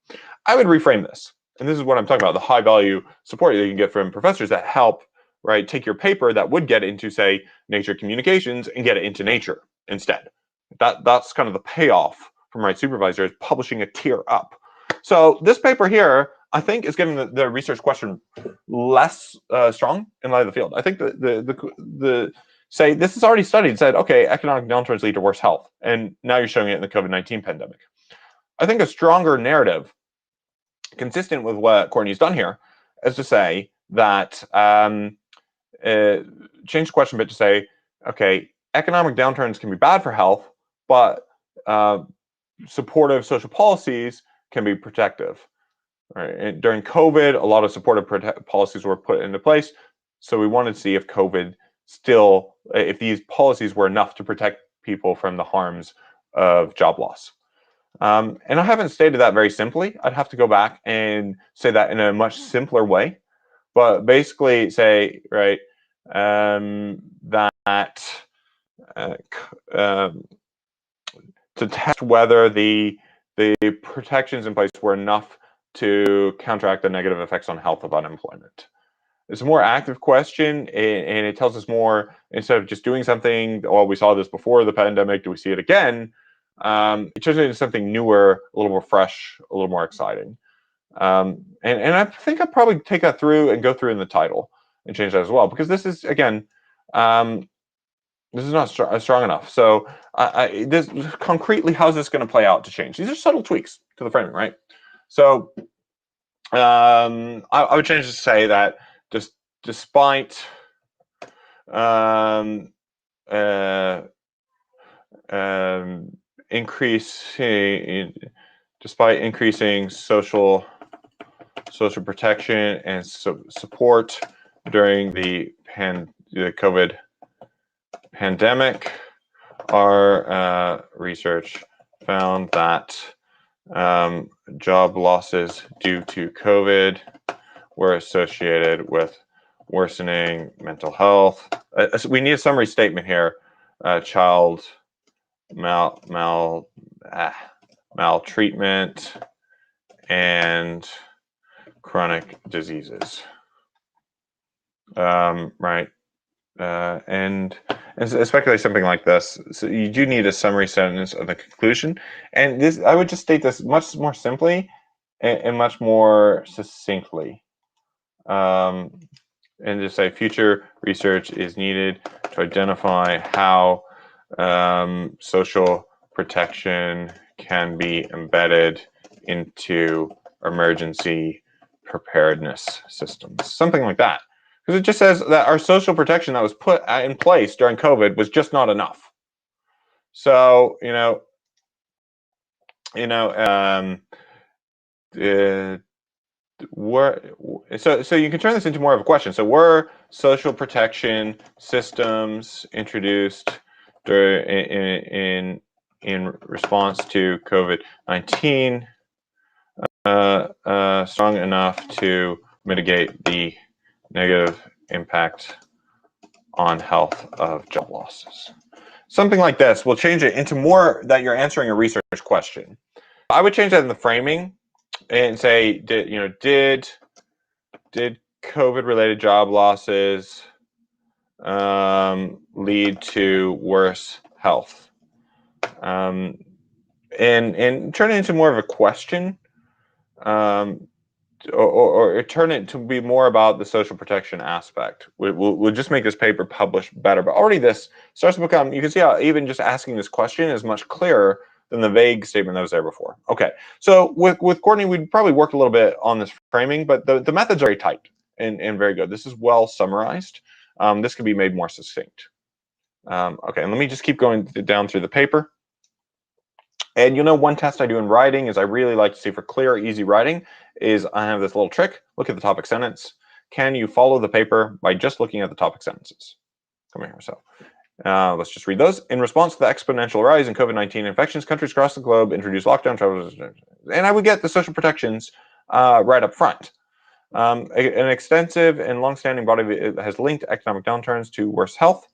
I would reframe this. And this is what I'm talking about, the high value support that you can get from professors that help, right, take your paper that would get into, say, Nature Communications and get it into Nature instead. That's kind of the payoff from right supervisor, is publishing a tier up. So this paper here, I think, is getting the research question less strong in light of the field. I think the say this is already studied, said, okay, economic downturns lead to worse health. And now you're showing it in the COVID-19 pandemic. I think a stronger narrative consistent with what Courtney's done here is to say that change the question a bit to say, okay, economic downturns can be bad for health, but supportive social policies can be protective. Right? And during COVID, a lot of supportive policies were put into place. So we wanted to see if COVID still, if these policies were enough to protect people from the harms of job loss. And I haven't stated that very simply. I'd have to go back and say that in a much simpler way. But basically say, right, that to test whether the protections in place were enough to counteract the negative effects on health of unemployment. It's a more active question, and it tells us more, instead of just doing something, well, we saw this before the pandemic, do we see it again? It turns into something newer, a little more fresh, a little more exciting. And I think I'd probably take that through and go through in the title and change that as well, because this is, again, this is not strong enough. So this concretely, how's this going to play out to change? These are subtle tweaks to the framing, right? So I would change to say that despite increasing social protection and support during the COVID pandemic, our research found that job losses due to COVID were associated with worsening mental health. We need a summary statement here. Child maltreatment and chronic diseases. Right. And especially something like this, so you do need a summary sentence of the conclusion. And this, I would just state this much more simply and much more succinctly. And just say future research is needed to identify how social protection can be embedded into emergency preparedness systems. Something like that. Because it just says that our social protection that was put in place during COVID was just not enough. So, so you can turn this into more of a question. So, were social protection systems introduced in response to COVID-19 strong enough to mitigate the negative impact on health of job losses? Something like this will change it into more that you're answering a research question. I would change that in the framing and say, did COVID-related job losses lead to worse health? And turn it into more of a question. Or turn it to be more about the social protection aspect. We'll just make this paper publish better. But already this starts to become, you can see how even just asking this question is much clearer than the vague statement that was there before. Okay, so with Courtney, we probably worked a little bit on this framing, but the method's very tight and very good. This is well summarized. This can be made more succinct. Okay, and let me just keep going down through the paper. And one test I do in writing is I really like to see for clear, easy writing is I have this little trick. Look at the topic sentence. Can you follow the paper by just looking at the topic sentences? Come here. So let's just read those. In response to the exponential rise in COVID-19 infections, countries across the globe introduced lockdown travel. And I would get the social protections right up front. An extensive and long-standing body has linked economic downturns to worse health.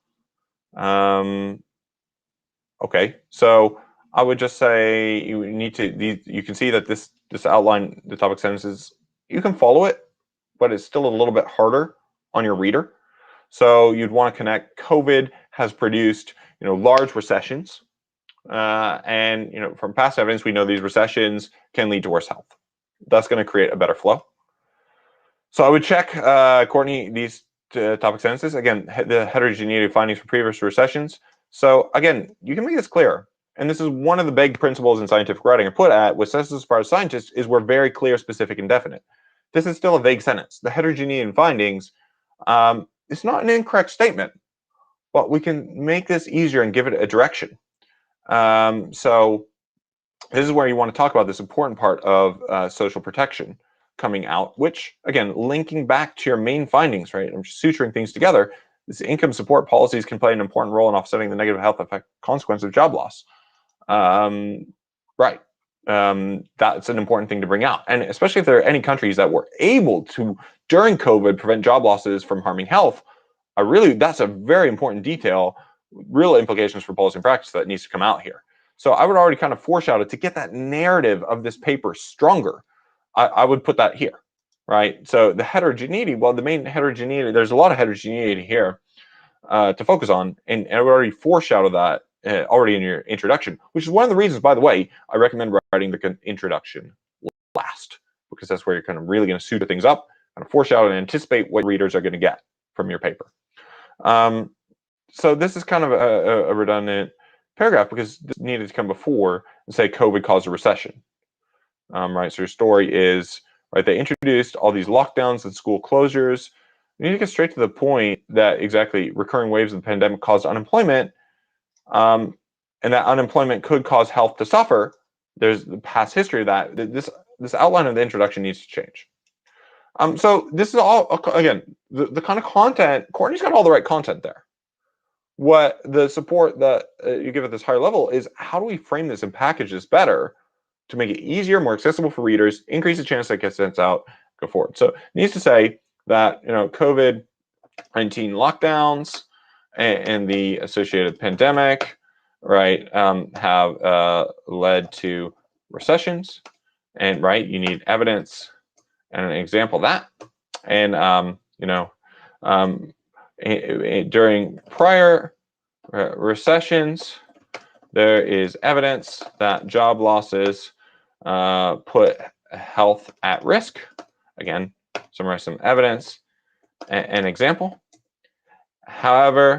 Okay, so I would just say you need to. You can see that this outline, the topic sentences, you can follow it, but it's still a little bit harder on your reader. So you'd want to connect. COVID has produced, large recessions, and from past evidence, we know these recessions can lead to worse health. That's going to create a better flow. So I would check, Courtney, these topic sentences again. The heterogeneity of findings from previous recessions. So again, you can make this clear. And this is one of the big principles in scientific writing I put at with census as part of scientists is we're very clear, specific, and definite. This is still a vague sentence. The heterogeneity in findings it's not an incorrect statement, but we can make this easier and give it a direction. So this is where you want to talk about this important part of social protection coming out, which, again, linking back to your main findings, right? I'm suturing things together. This income support policies can play an important role in offsetting the negative health effect consequence of job loss. Right. That's an important thing to bring out. And especially if there are any countries that were able to, during COVID, prevent job losses from harming health, that's a very important detail, real implications for policy and practice that needs to come out here. So I would already kind of foreshadow to get that narrative of this paper stronger. I would put that here, right? So the heterogeneity, well, the main heterogeneity, there's a lot of heterogeneity here to focus on, and I would already foreshadow that already in your introduction, which is one of the reasons, by the way, I recommend writing the introduction last, because that's where you're kind of really going to suit things up, kind of foreshadow and anticipate what readers are going to get from your paper. So this is kind of a redundant paragraph because this needed to come before and say COVID caused a recession. Right, so your story is, right, they introduced all these lockdowns and school closures. You need to get straight to the point that exactly recurring waves of the pandemic caused unemployment, and that unemployment could cause health to suffer. There's the past history of that. This outline of the introduction needs to change. So this is all, again, the kind of content, Courtney's got all the right content there. What the support that you give at this higher level is, how do we frame this and package this better to make it easier, more accessible for readers, increase the chance that it gets sent out, go forward. So it needs to say that, COVID-19 lockdowns and the associated pandemic, right, have led to recessions, and right, you need evidence and an example of that, and during prior recessions, there is evidence that job losses put health at risk. Again, summarize some evidence and example. However,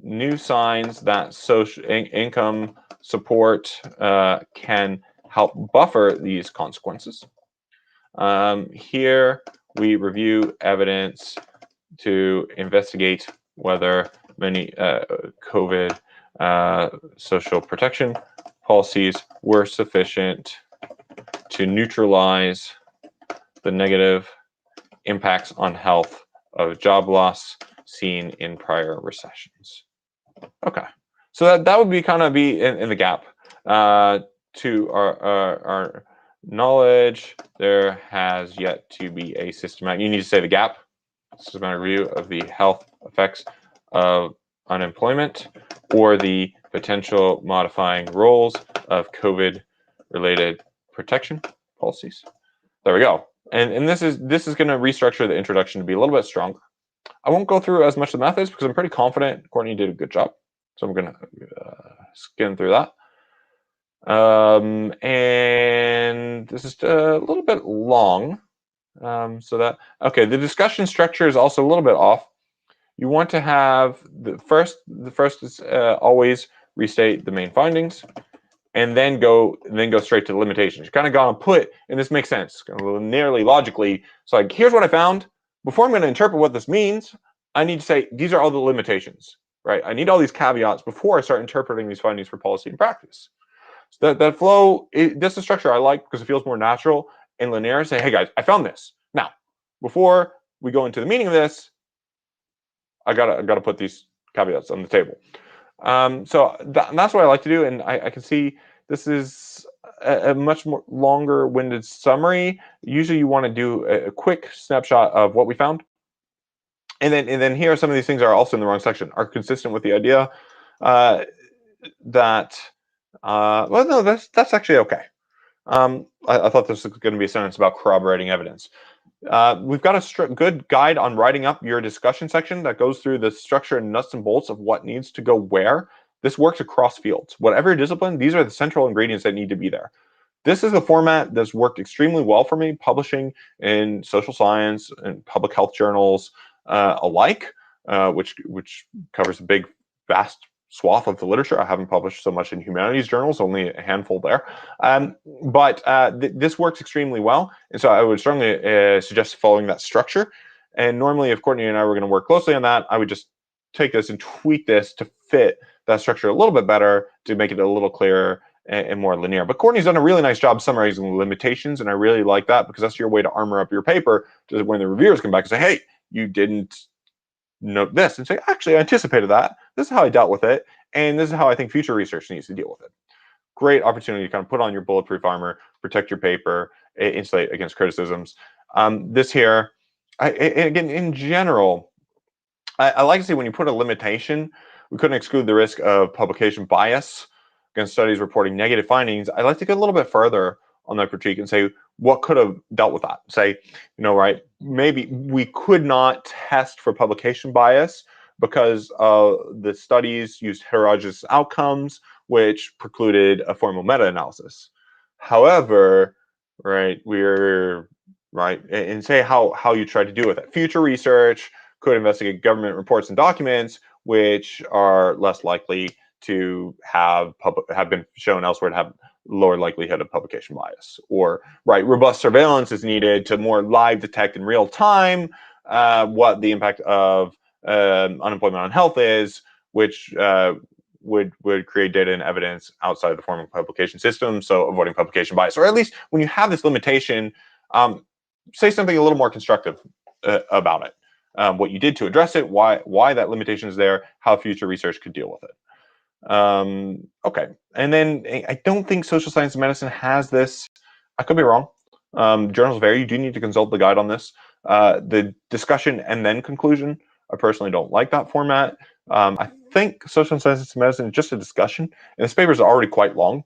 new signs that social income support can help buffer these consequences. Here we review evidence to investigate whether many COVID social protection policies were sufficient to neutralize the negative impacts on health of job loss seen in prior recessions. Okay, so that would be kind of in the gap. To our knowledge, there has yet to be a systematic, you need to say the gap, systematic review of the health effects of unemployment or the potential modifying roles of COVID-related protection policies. There we go. And this is going to restructure the introduction to be a little bit stronger. I won't go through as much of the methods because I'm pretty confident Courtney did a good job. So I'm going to skim through that. And this is a little bit long. The discussion structure is also a little bit off. You want to have the first is always restate the main findings, and then go straight to the limitations. You're kind of going to put, and this makes sense, nearly logically. So like, here's what I found. Before I'm going to interpret what this means, I need to say these are all the limitations, right? I need all these caveats before I start interpreting these findings for policy and practice. So that flow, that's the structure I like because it feels more natural and linear. Say, hey guys, I found this. Now, before we go into the meaning of this, I gotta put these caveats on the table. So that's what I like to do, and I can see this is a much more longer-winded summary. Usually, you want to do a quick snapshot of what we found, and then here are some of these things that are also in the wrong section, are consistent with the idea that's actually okay. I thought this was going to be a sentence about corroborating evidence. We've got a good guide on writing up your discussion section that goes through the structure and nuts and bolts of what needs to go where. This works across fields. Whatever discipline, these are the central ingredients that need to be there. This is the format that's worked extremely well for me, publishing in social science and public health journals alike, which covers a big, vast swath of the literature. I haven't published so much in humanities journals, only a handful there. But this works extremely well. And so I would strongly suggest following that structure. And normally, if Courtney and I were going to work closely on that, I would just take this and tweak this to fit that structure a little bit better to make it a little clearer and more linear. But Courtney's done a really nice job summarizing the limitations, and I really like that because that's your way to armor up your paper to when the reviewers come back and say, hey, you didn't note this, and say, actually, I anticipated that. This is how I dealt with it, and this is how I think future research needs to deal with it. Great opportunity to kind of put on your bulletproof armor, protect your paper, insulate against criticisms. This here, again, in general, I like to see when you put a limitation, we couldn't exclude the risk of publication bias against studies reporting negative findings. I like to get a little bit further on that critique and say, what could have dealt with that? Say, right, maybe we could not test for publication bias because the studies used heterogeneous outcomes, which precluded a formal meta-analysis. However, right, and say how you try to do with it. Future research could investigate government reports and documents, which are less likely to have been shown elsewhere to have lower likelihood of publication bias. Or robust surveillance is needed to more live detect in real time what the impact of unemployment on health is, which would create data and evidence outside of the formal publication system, so avoiding publication bias. Or at least when you have this limitation, say something a little more constructive about it. What you did to address it, why that limitation is there, how future research could deal with it. Okay, and then I don't think social science and medicine has this. I could be wrong. Journals vary. You do need to consult the guide on this. The discussion and then conclusion. I personally don't like that format. I think social science and medicine is just a discussion, and this paper is already quite long,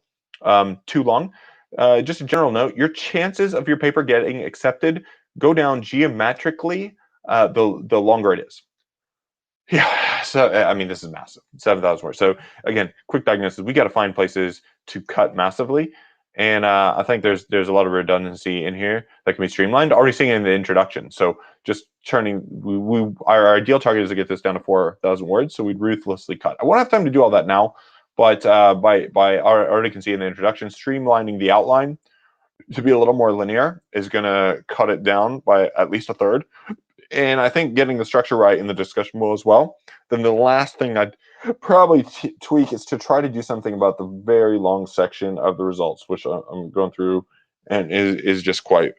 too long. Just a general note: your chances of your paper getting accepted go down geometrically the longer it is. Yeah, so I mean, this is massive, 7,000 words. So again, quick diagnosis: we got to find places to cut massively, and I think there's a lot of redundancy in here that can be streamlined. Already seeing it in the introduction. So just turning, our ideal target is to get this down to 4,000 words. So we'd ruthlessly cut. I won't have time to do all that now, but I already can see in the introduction, streamlining the outline to be a little more linear is going to cut it down by at least a third. And I think getting the structure right in the discussion will as well. Then the last thing I'd probably tweak is to try to do something about the very long section of the results, which I'm going through, and is just quite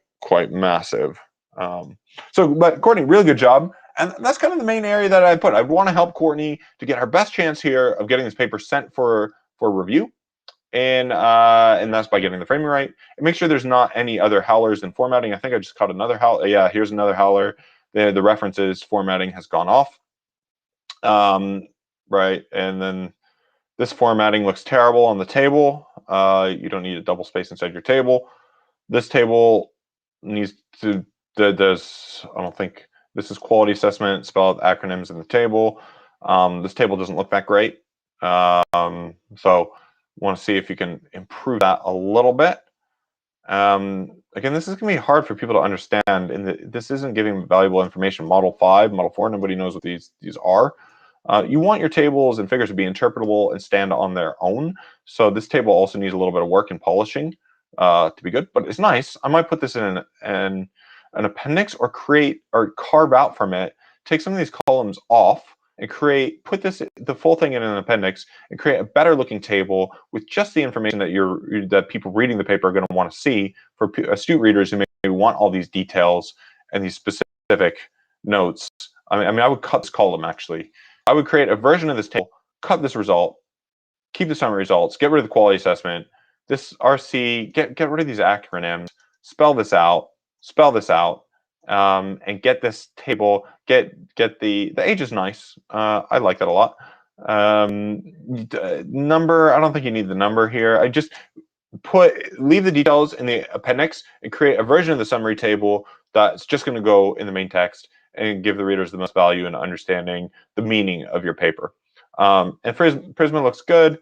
massive. But Courtney, really good job. And that's kind of the main area that I put. I want to help Courtney to get her best chance here of getting this paper sent for review. And that's by getting the framing right. And make sure there's not any other howlers in formatting. I think I just caught another howler. Yeah, here's another howler. The references formatting has gone off. Right, and then this formatting looks terrible on the table. You don't need a double space inside your table. This table needs to, I don't think, this is quality assessment, spell out acronyms in the table. This table doesn't look that great. So want to see if you can improve that a little bit. Again, this is going to be hard for people to understand, and this isn't giving valuable information. Model 5, Model 4, nobody knows what these are. You want your tables and figures to be interpretable and stand on their own. So this table also needs a little bit of work and polishing to be good, but it's nice. I might put this in an appendix or carve out from it, take some of these columns off, and put the full thing in an appendix and create a better looking table with just the information that people reading the paper are going to want to see for astute readers who may want all these details and these specific notes. I mean, I would cut this column actually. I would create a version of this table, cut this result, keep the summary results, get rid of the quality assessment, this RC, get rid of these acronyms, spell this out, and get this table, get the age is nice. I like that a lot. Number, I don't think you need the number here. I just leave the details in the appendix and create a version of the summary table that's just going to go in the main text and give the readers the most value in understanding the meaning of your paper. And Prisma looks good.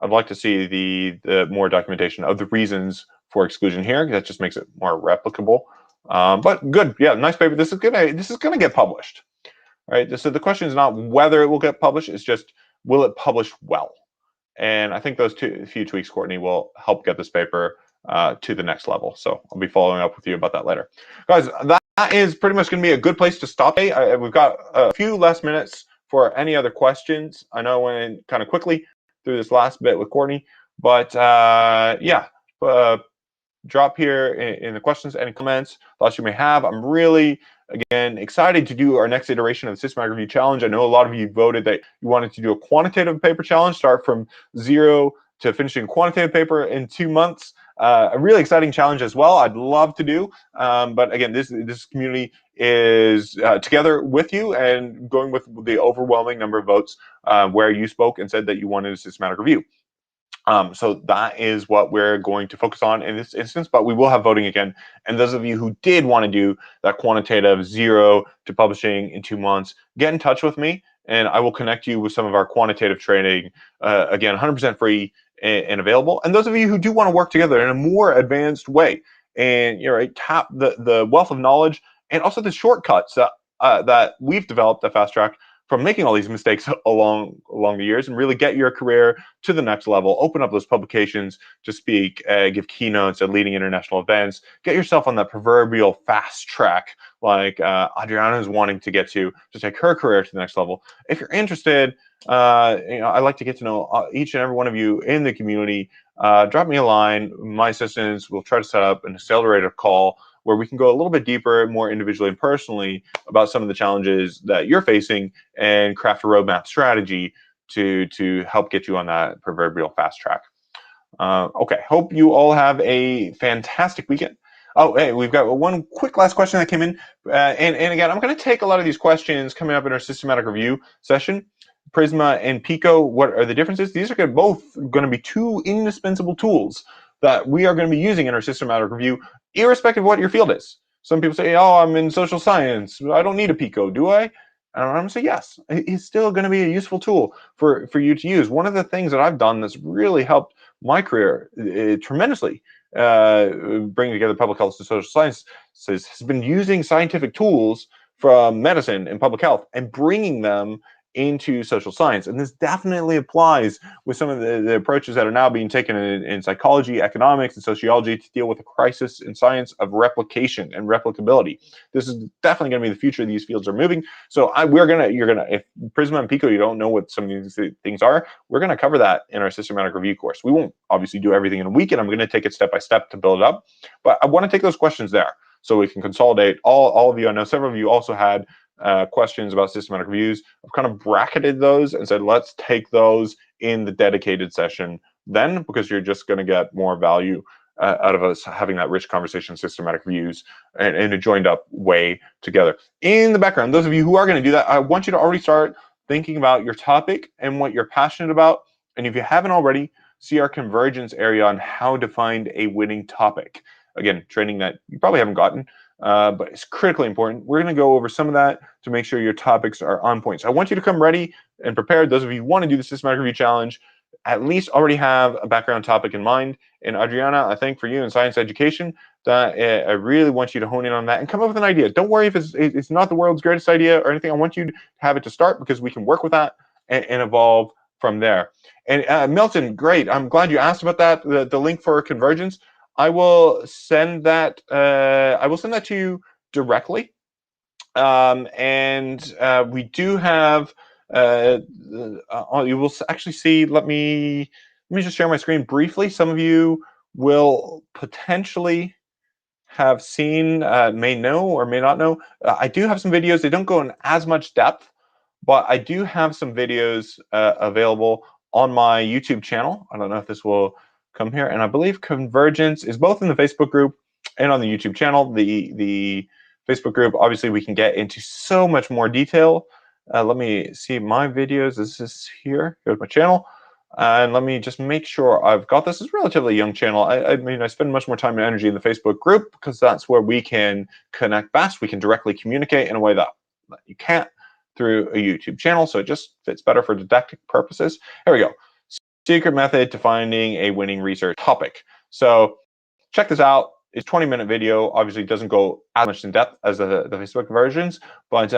I'd like to see the more documentation of the reasons for exclusion here. That just makes it more replicable. But good, yeah, nice paper. This is gonna get published, right? So the question is not whether it will get published; it's just will it publish well. And I think those few tweaks, Courtney, will help get this paper to the next level. So I'll be following up with you about that later, guys. That that is pretty much going to be a good place to stop today. We've got a few less minutes for any other questions. I know I went kind of quickly through this last bit with Courtney, but yeah, drop here in the questions, any comments, thoughts you may have. I'm really, again, excited to do our next iteration of the Systematic Review Challenge. I know a lot of you voted that you wanted to do a quantitative paper challenge, start from 0 to finishing a quantitative paper in 2 months. A really exciting challenge as well. I'd love to do, but again, this community is together with you and going with the overwhelming number of votes where you spoke and said that you wanted a systematic review. So that is what we're going to focus on in this instance, but we will have voting again. And those of you who did want to do that quantitative 0 to publishing in 2 months, get in touch with me and I will connect you with some of our quantitative training, again, 100% free and available. And those of you who do want to work together in a more advanced way and tap the wealth of knowledge and also the shortcuts that we've developed at Fast Track from making all these mistakes along the years and really get your career to the next level, open up those publications to speak, give keynotes at leading international events, get yourself on that proverbial fast track like Adriana is wanting to get to take her career to the next level. If you're interested, I'd like to get to know each and every one of you in the community. Drop me a line. My assistants will try to set up an accelerator call where we can go a little bit deeper, more individually and personally about some of the challenges that you're facing and craft a roadmap strategy to help get you on that proverbial fast track. Okay, hope you all have a fantastic weekend. Oh, hey, we've got one quick last question that came in. And again, I'm going to take a lot of these questions coming up in our systematic review session. Prisma and Pico, what are the differences? These are both going to be two indispensable tools that we are going to be using in our systematic review, irrespective of what your field is. Some people say, oh, I'm in social science. I don't need a Pico, do I? And I'm going to say, yes, it's still going to be a useful tool for you to use. One of the things that I've done that's really helped my career tremendously, bringing together public health and social science, has been using scientific tools from medicine and public health and bringing them into social science. And this definitely applies with some of the approaches that are now being taken in psychology, economics, and sociology to deal with the crisis in science of replication and replicability. This is definitely going to be the future these fields are moving. So if Prisma and Pico, you don't know what some of these things are, we're going to cover that in our systematic review course. We won't obviously do everything in a week, and I'm going to take it step by step to build it up. But I want to take those questions there so we can consolidate all of you. I know several of you also had questions about systematic reviews. I've kind of bracketed those and said, let's take those in the dedicated session then, because you're just going to get more value out of us having that rich conversation, systematic reviews, and in a joined up way together. In the background, those of you who are going to do that, I want you to already start thinking about your topic and what you're passionate about. And if you haven't already, see our convergence area on how to find a winning topic. Again, training that you probably haven't gotten, but it's critically important. We're going to go over some of that to make sure your topics are on point. So I want you to come ready and prepared. Those of you who want to do the Systematic Review Challenge, at least already have a background topic in mind. And Adriana, I think for you in science education, that I really want you to hone in on that and come up with an idea. Don't worry if it's not the world's greatest idea or anything. I want you to have it to start because we can work with that and evolve from there. And Milton, great. I'm glad you asked about that, the link for convergence. I will send that. To you directly, and we do have. You will actually see. Let me just share my screen briefly. Some of you will potentially have seen, may know or may not know. I do have some videos. They don't go in as much depth, but I do have some videos available on my YouTube channel. I don't know if this will come here, and I believe Convergence is both in the Facebook group and on the YouTube channel. The Facebook group, obviously, we can get into so much more detail. Let me see my videos. This is here. Go to my channel. And let me just make sure I've got this. It's a relatively young channel. I mean, I spend much more time and energy in the Facebook group because that's where we can connect best. We can directly communicate in a way that you can't through a YouTube channel. So it just fits better for didactic purposes. Here we go. Secret method to finding a winning research topic. So check this out. It's a 20-minute video. Obviously, it doesn't go as much in depth as the Facebook versions, but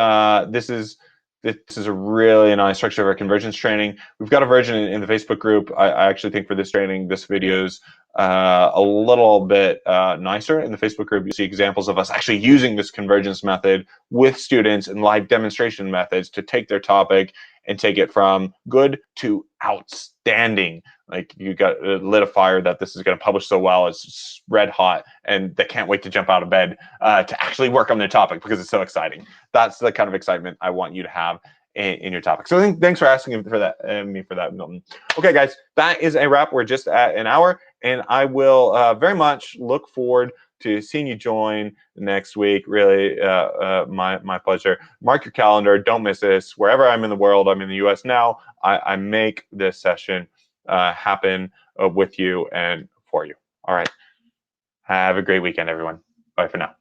this is a really nice structure of our convergence training. We've got a version in the Facebook group. I actually think for this training, this video's a little bit nicer. In the Facebook group, you see examples of us actually using this convergence method with students and live demonstration methods to take their topic and take it from good to outstanding. Like you got lit a fire that this is going to publish so well, it's red hot, and they can't wait to jump out of bed to actually work on their topic because it's so exciting. That's the kind of excitement I want you to have in your topic. So thanks for asking for that, me for that, Milton. Okay, guys, that is a wrap. We're just at an hour, and I will very much look forward to seeing you join next week. Really, my pleasure. Mark your calendar. Don't miss this. Wherever I'm in the world, I'm in the U.S. now. I make this session happen with you and for you. All right. Have a great weekend, everyone. Bye for now.